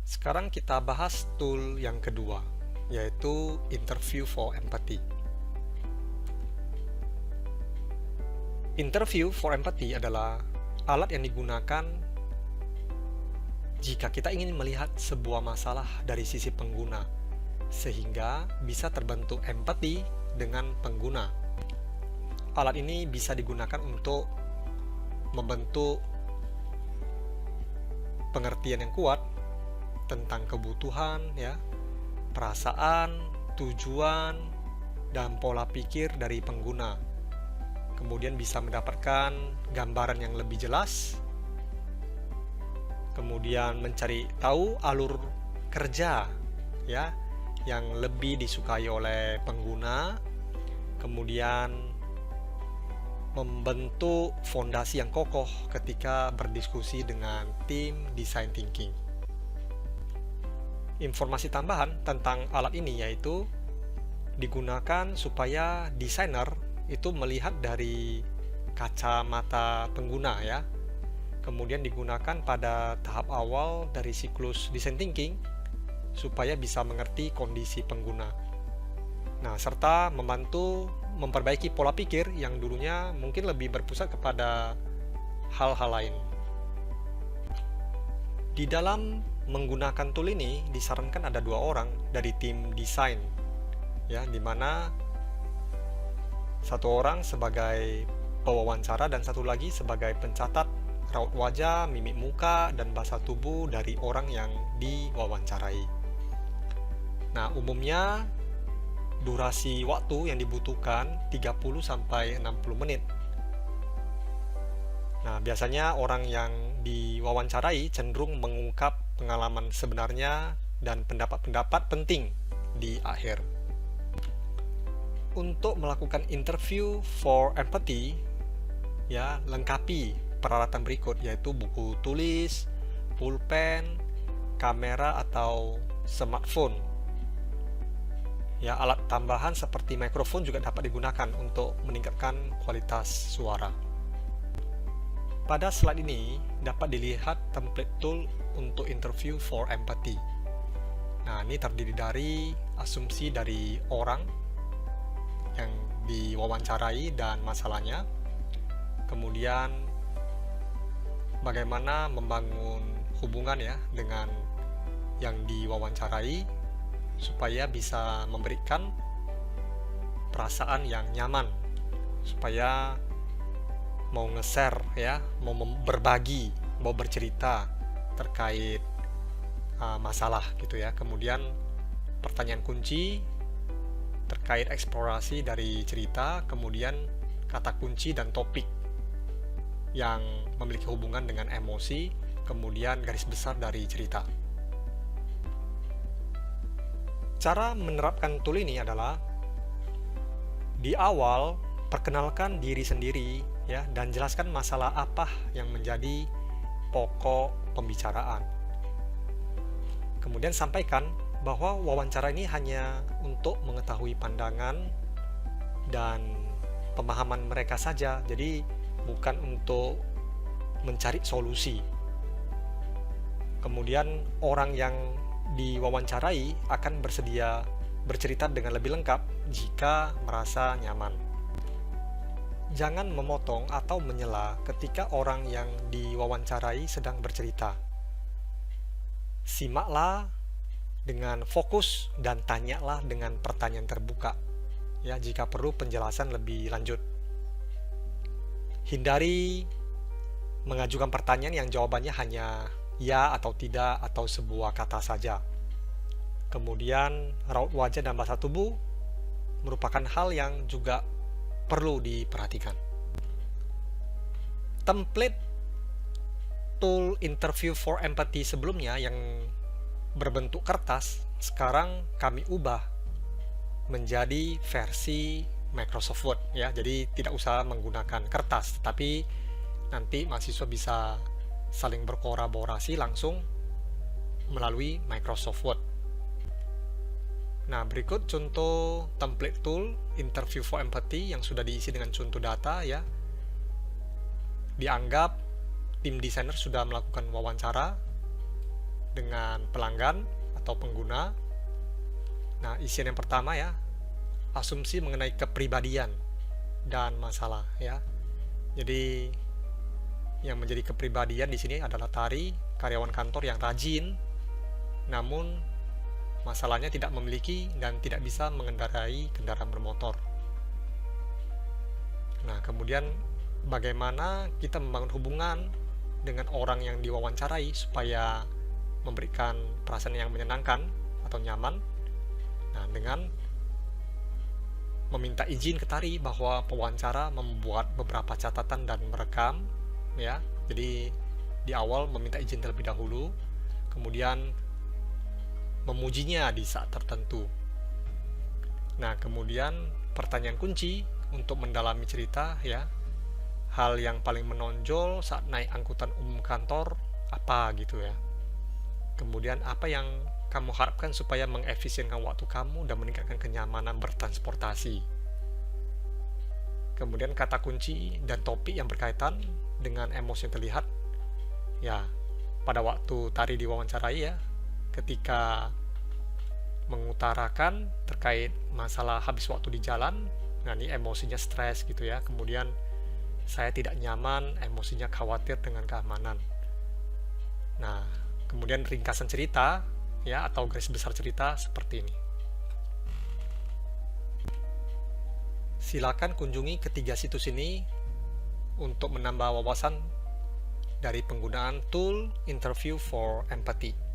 Sekarang kita bahas tool yang kedua, yaitu Interview for Empathy. Interview for Empathy adalah alat yang digunakan jika kita ingin melihat sebuah masalah dari sisi pengguna, sehingga bisa terbentuk empati dengan pengguna. Alat ini bisa digunakan untuk membentuk pengertian yang kuat tentang kebutuhan, perasaan, tujuan, dan pola pikir dari pengguna. Kemudian bisa mendapatkan gambaran yang lebih jelas, kemudian mencari tahu alur kerja yang lebih disukai oleh pengguna, kemudian membentuk fondasi yang kokoh ketika berdiskusi dengan tim design thinking. Informasi tambahan tentang alat ini yaitu digunakan supaya desainer itu melihat dari kacamata pengguna Kemudian digunakan pada tahap awal dari siklus design thinking supaya bisa mengerti kondisi pengguna. Nah, serta membantu memperbaiki pola pikir yang dulunya mungkin lebih berpusat kepada hal-hal lain. Di dalam menggunakan tool ini disarankan ada 2 orang dari tim desain, di mana 1 orang sebagai pewawancara dan 1 lagi sebagai pencatat raut wajah, mimik muka, dan bahasa tubuh dari orang yang diwawancarai. Nah, umumnya durasi waktu yang dibutuhkan 30-60 menit. Nah, biasanya orang yang diwawancarai cenderung mengungkap pengalaman sebenarnya dan pendapat-pendapat penting di akhir. Untuk melakukan interview for empathy, lengkapi peralatan berikut yaitu buku tulis, pulpen, kamera atau smartphone. Alat tambahan seperti mikrofon juga dapat digunakan untuk meningkatkan kualitas suara. Pada slide ini dapat dilihat template tool untuk interview for empathy. Nah, ini terdiri dari asumsi dari orang yang diwawancarai dan masalahnya, kemudian bagaimana membangun hubungan dengan yang diwawancarai supaya bisa memberikan perasaan yang nyaman, supaya mau nge-share mau berbagi, mau bercerita terkait masalah gitu Kemudian pertanyaan kunci terkait eksplorasi dari cerita, kemudian kata kunci dan topik yang memiliki hubungan dengan emosi, kemudian garis besar dari cerita. Cara menerapkan tool ini adalah di awal perkenalkan diri sendiri dan jelaskan masalah apa yang menjadi pokok pembicaraan. Kemudian sampaikan bahwa wawancara ini hanya untuk mengetahui pandangan dan pemahaman mereka saja, jadi bukan untuk mencari solusi. Kemudian orang yang diwawancarai akan bersedia bercerita dengan lebih lengkap jika merasa nyaman. Jangan memotong atau menyela ketika orang yang diwawancarai sedang bercerita. Simaklah dengan fokus dan tanyalah dengan pertanyaan terbuka jika perlu penjelasan lebih lanjut. Hindari mengajukan pertanyaan yang jawabannya hanya ya atau tidak atau sebuah kata saja. Kemudian raut wajah dan bahasa tubuh merupakan hal yang juga perlu diperhatikan. Template tool interview for empathy sebelumnya yang berbentuk kertas, sekarang kami ubah menjadi versi Microsoft Word Jadi tidak usah menggunakan kertas, tetapi nanti mahasiswa bisa saling berkolaborasi langsung melalui Microsoft Word. Nah, berikut contoh template tool interview for empathy yang sudah diisi dengan contoh data Dianggap tim desainer sudah melakukan wawancara dengan pelanggan atau pengguna. Nah, isian yang pertama ya, asumsi mengenai kepribadian dan masalah ya. Jadi yang menjadi kepribadian di sini adalah Tari, karyawan kantor yang rajin, namun masalahnya tidak memiliki dan tidak bisa mengendarai kendaraan bermotor. Nah, kemudian bagaimana kita membangun hubungan dengan orang yang diwawancarai supaya memberikan perasaan yang menyenangkan atau nyaman. Nah, dengan meminta izin ke Tari bahwa pewawancara membuat beberapa catatan dan merekam ya. Jadi di awal meminta izin terlebih dahulu, kemudian memujinya di saat tertentu. Nah, kemudian pertanyaan kunci untuk mendalami cerita ya. Hal yang paling menonjol saat naik angkutan umum kantor apa gitu ya. Kemudian apa yang kamu harapkan supaya mengefisienkan waktu kamu dan meningkatkan kenyamanan bertransportasi. Kemudian kata kunci dan topik yang berkaitan dengan emosi yang terlihat. Ya, pada waktu Tari diwawancarai ya, ketika mengutarakan terkait masalah habis waktu di jalan, nah ini emosinya stres gitu ya. Kemudian saya tidak nyaman, emosinya khawatir dengan keamanan. Nah, kemudian ringkasan cerita ya atau garis besar cerita seperti ini. Silakan kunjungi ketiga situs ini untuk menambah wawasan dari penggunaan tool Interview for Empathy.